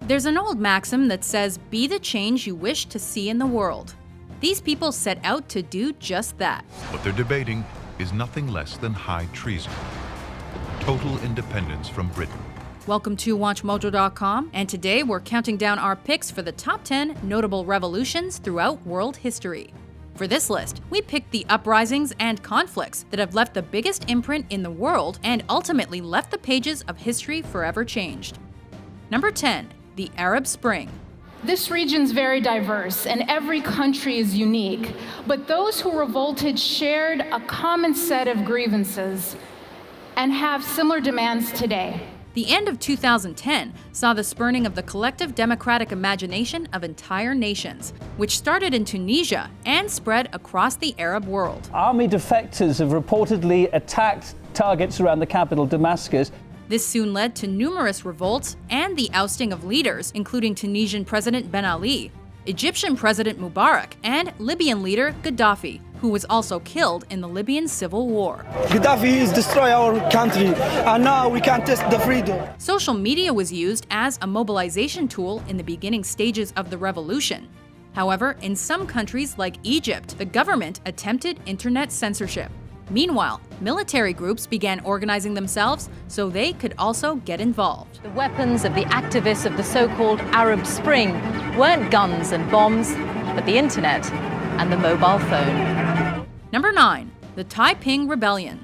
There's an old maxim that says, "Be the change you wish to see in the world." These people set out to do just that. What they're debating is nothing less than high treason. Total independence from Britain. Welcome to WatchMojo.com, and today we're counting down our picks for the top 10 notable revolutions throughout world history. For this list, we picked the uprisings and conflicts that have left the biggest imprint in the world and ultimately left the pages of history forever changed. Number 10. The Arab Spring. This region's very diverse and every country is unique, but those who revolted shared a common set of grievances and have similar demands today. The end of 2010 saw the spurning of the collective democratic imagination of entire nations, which started in Tunisia and spread across the Arab world. Army defectors have reportedly attacked targets around the capital, Damascus. This soon led to numerous revolts and the ousting of leaders, including Tunisian President Ben Ali, Egyptian President Mubarak, and Libyan leader Gaddafi, who was also killed in the Libyan civil war. Gaddafi has destroyed our country, and now we can't test the freedom. Social media was used as a mobilization tool in the beginning stages of the revolution. However, in some countries like Egypt, the government attempted internet censorship. Meanwhile, military groups began organizing themselves so they could also get involved. The weapons of the activists of the so-called Arab Spring weren't guns and bombs, but the internet and the mobile phone. Number 9. The Taiping Rebellion.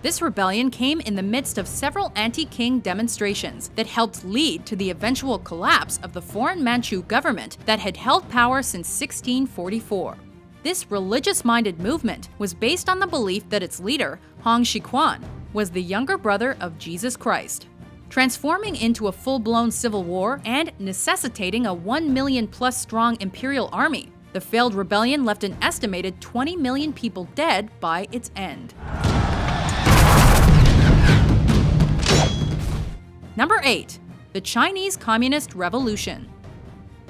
This rebellion came in the midst of several anti-Qing demonstrations that helped lead to the eventual collapse of the foreign Manchu government that had held power since 1644. This religious-minded movement was based on the belief that its leader, Hong Xiuquan, was the younger brother of Jesus Christ. Transforming into a full-blown civil war and necessitating a 1 million-plus strong imperial army, the failed rebellion left an estimated 20 million people dead by its end. Number 8. The Chinese Communist Revolution.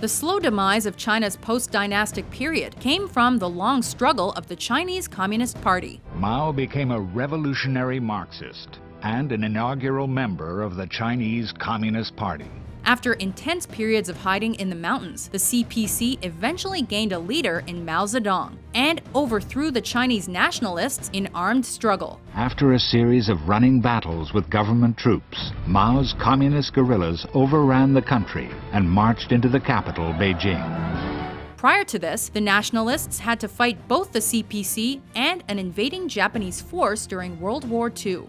The slow demise of China's post-dynastic period came from the long struggle of the Chinese Communist Party. Mao became a revolutionary Marxist and an inaugural member of the Chinese Communist Party. After intense periods of hiding in the mountains, the CPC eventually gained a leader in Mao Zedong and overthrew the Chinese nationalists in armed struggle. After a series of running battles with government troops, Mao's communist guerrillas overran the country and marched into the capital, Beijing. Prior to this, the nationalists had to fight both the CPC and an invading Japanese force during World War II.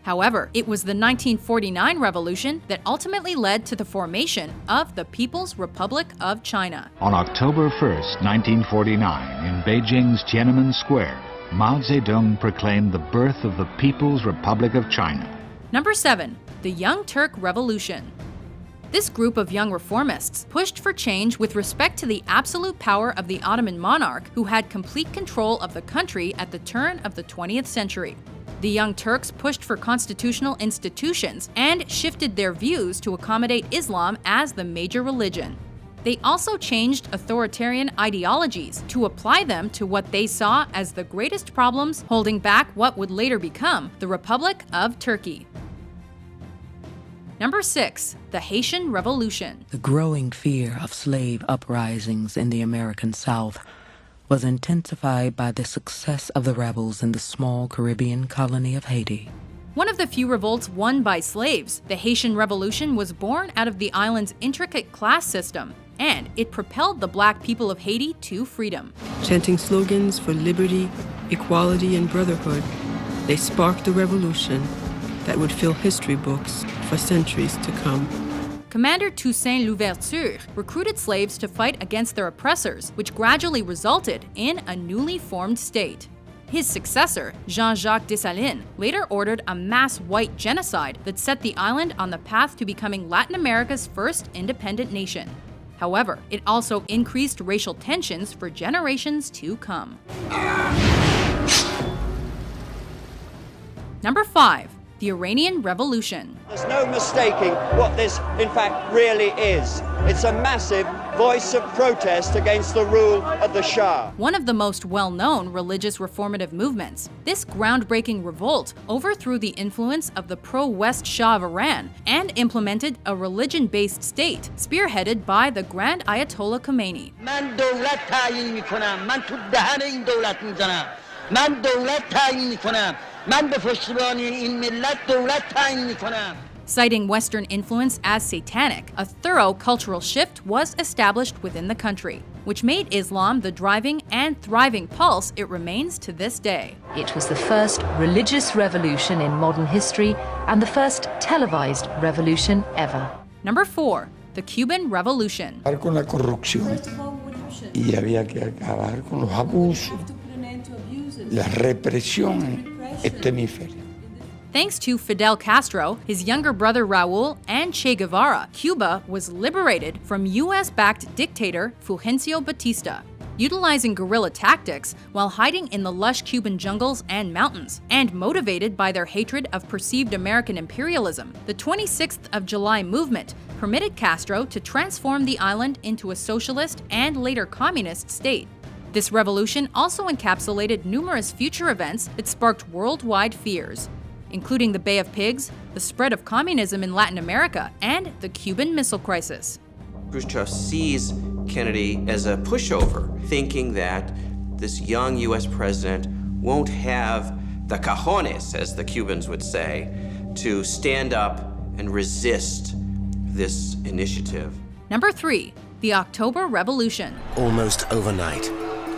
However, it was the 1949 revolution that ultimately led to the formation of the People's Republic of China. On October 1st, 1949, in Beijing's Tiananmen Square, Mao Zedong proclaimed the birth of the People's Republic of China. Number 7. The Young Turk Revolution. This group of young reformists pushed for change with respect to the absolute power of the Ottoman monarch, who had complete control of the country at the turn of the 20th century. The Young Turks pushed for constitutional institutions and shifted their views to accommodate Islam as the major religion. They also changed authoritarian ideologies to apply them to what they saw as the greatest problems holding back what would later become the Republic of Turkey. Number 6. The Haitian Revolution. The growing fear of slave uprisings in the American South was intensified by the success of the rebels in the small Caribbean colony of Haiti. One of the few revolts won by slaves, the Haitian Revolution was born out of the island's intricate class system, and it propelled the black people of Haiti to freedom. Chanting slogans for liberty, equality, and brotherhood, they sparked a revolution that would fill history books for centuries to come. Commander Toussaint Louverture recruited slaves to fight against their oppressors, which gradually resulted in a newly formed state. His successor, Jean-Jacques Dessalines, later ordered a mass white genocide that set the island on the path to becoming Latin America's first independent nation. However, it also increased racial tensions for generations to come. Number 5. the Iranian Revolution. There's no mistaking what this, in fact, really is. It's a massive voice of protest against the rule of the Shah. One of the most well-known religious reformative movements, this groundbreaking revolt overthrew the influence of the pro-West Shah of Iran and implemented a religion-based state, spearheaded by the Grand Ayatollah Khomeini. Citing Western influence as satanic, a thorough cultural shift was established within the country, which made Islam the driving and thriving pulse it remains to this day. It was the first religious revolution in modern history and the first televised revolution ever. Number 4. The Cuban Revolution. Con la corrupción y había que acabar con los abusos, la represión es temífera. Thanks to Fidel Castro, his younger brother Raúl, and Che Guevara, Cuba was liberated from US-backed dictator Fulgencio Batista. Utilizing guerrilla tactics while hiding in the lush Cuban jungles and mountains, and motivated by their hatred of perceived American imperialism, the 26th of July movement permitted Castro to transform the island into a socialist and later communist state. This revolution also encapsulated numerous future events that sparked worldwide fears, including the Bay of Pigs, the spread of communism in Latin America, and the Cuban Missile Crisis. Khrushchev sees Kennedy as a pushover, thinking that this young US president won't have the cajones, as the Cubans would say, to stand up and resist this initiative. Number 3. The October Revolution. Almost overnight,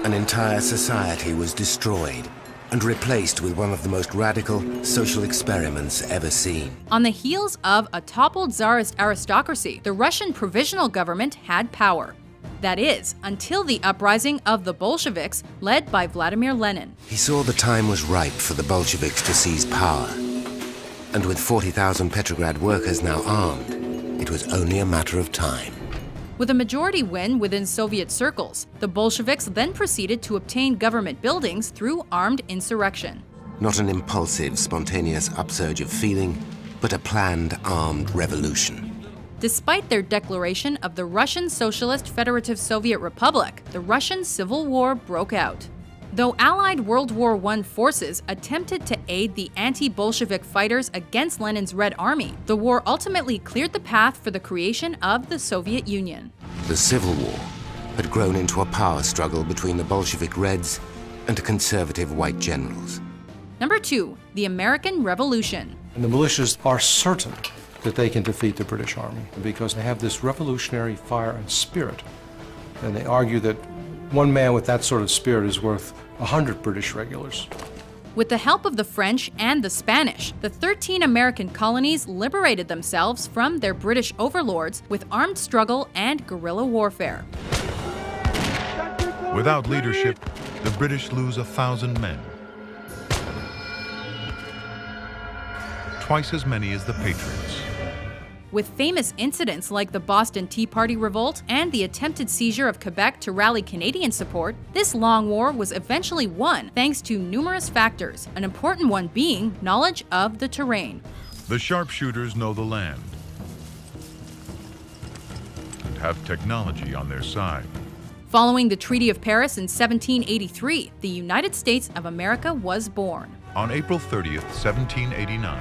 an entire society was destroyed and replaced with one of the most radical social experiments ever seen. On the heels of a toppled Tsarist aristocracy, the Russian provisional government had power. That is, until the uprising of the Bolsheviks led by Vladimir Lenin. He saw the time was ripe for the Bolsheviks to seize power. And with 40,000 Petrograd workers now armed, it was only a matter of time. With a majority win within Soviet circles, the Bolsheviks then proceeded to obtain government buildings through armed insurrection. Not an impulsive, spontaneous upsurge of feeling, but a planned armed revolution. Despite their declaration of the Russian Socialist Federative Soviet Republic, the Russian Civil War broke out. Though Allied World War I forces attempted to aid the anti-Bolshevik fighters against Lenin's Red Army, the war ultimately cleared the path for the creation of the Soviet Union. The Civil War had grown into a power struggle between the Bolshevik Reds and conservative white generals. Number 2. The American Revolution. And the militias are certain that they can defeat the British Army because they have this revolutionary fire and spirit. And they argue that one man with that sort of spirit is worth 100 British regulars. With the help of the French and the Spanish, the 13 American colonies liberated themselves from their British overlords with armed struggle and guerrilla warfare. Without leadership, the British lose 1,000 men. Twice as many as the Patriots. With famous incidents like the Boston Tea Party revolt and the attempted seizure of Quebec to rally Canadian support, this long war was eventually won thanks to numerous factors, an important one being knowledge of the terrain. The sharpshooters know the land and have technology on their side. Following the Treaty of Paris in 1783, the United States of America was born. On April 30th, 1789,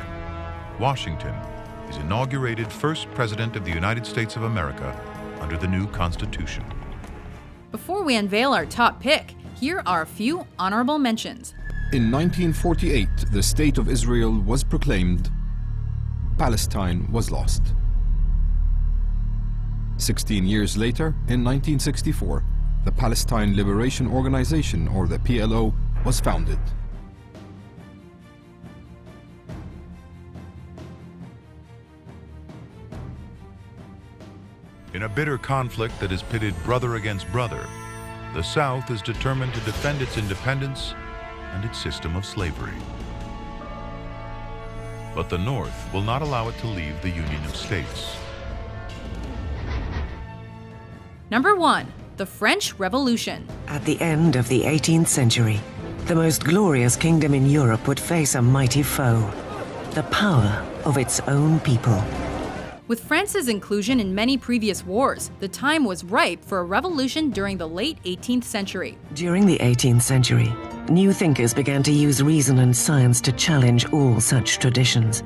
Washington is inaugurated first President of the United States of America under the new Constitution. Before we unveil our top pick, here are a few honorable mentions. In 1948, the State of Israel was proclaimed. Palestine was lost. 16 years later, in 1964, the Palestine Liberation Organization, or the PLO, was founded. In a bitter conflict that has pitted brother against brother, the South is determined to defend its independence and its system of slavery. But the North will not allow it to leave the Union of States. Number 1. The French Revolution. At the end of the 18th century, the most glorious kingdom in Europe would face a mighty foe. the power of its own people. With France's inclusion in many previous wars, the time was ripe for a revolution during the late 18th century. During the 18th century, new thinkers began to use reason and science to challenge all such traditions.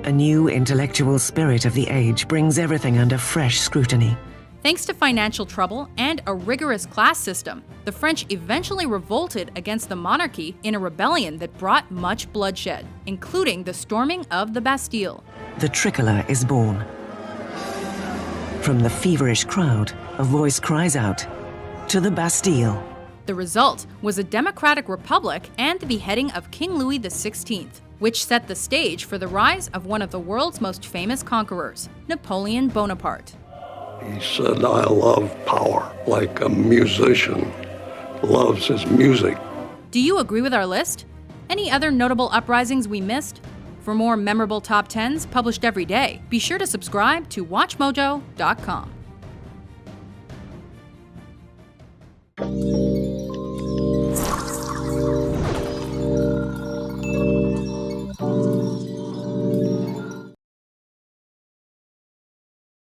A new intellectual spirit of the age brings everything under fresh scrutiny. Thanks to financial trouble and a rigorous class system, the French eventually revolted against the monarchy in a rebellion that brought much bloodshed, including the storming of the Bastille. The tricolour is born. From the feverish crowd, a voice cries out, "To the Bastille!" The result was a democratic republic and the beheading of King Louis XVI, which set the stage for the rise of one of the world's most famous conquerors, Napoleon Bonaparte. He said, "I love power, like a musician loves his music." Do you agree with our list? Any other notable uprisings we missed? For more memorable top 10s published every day, be sure to subscribe to WatchMojo.com.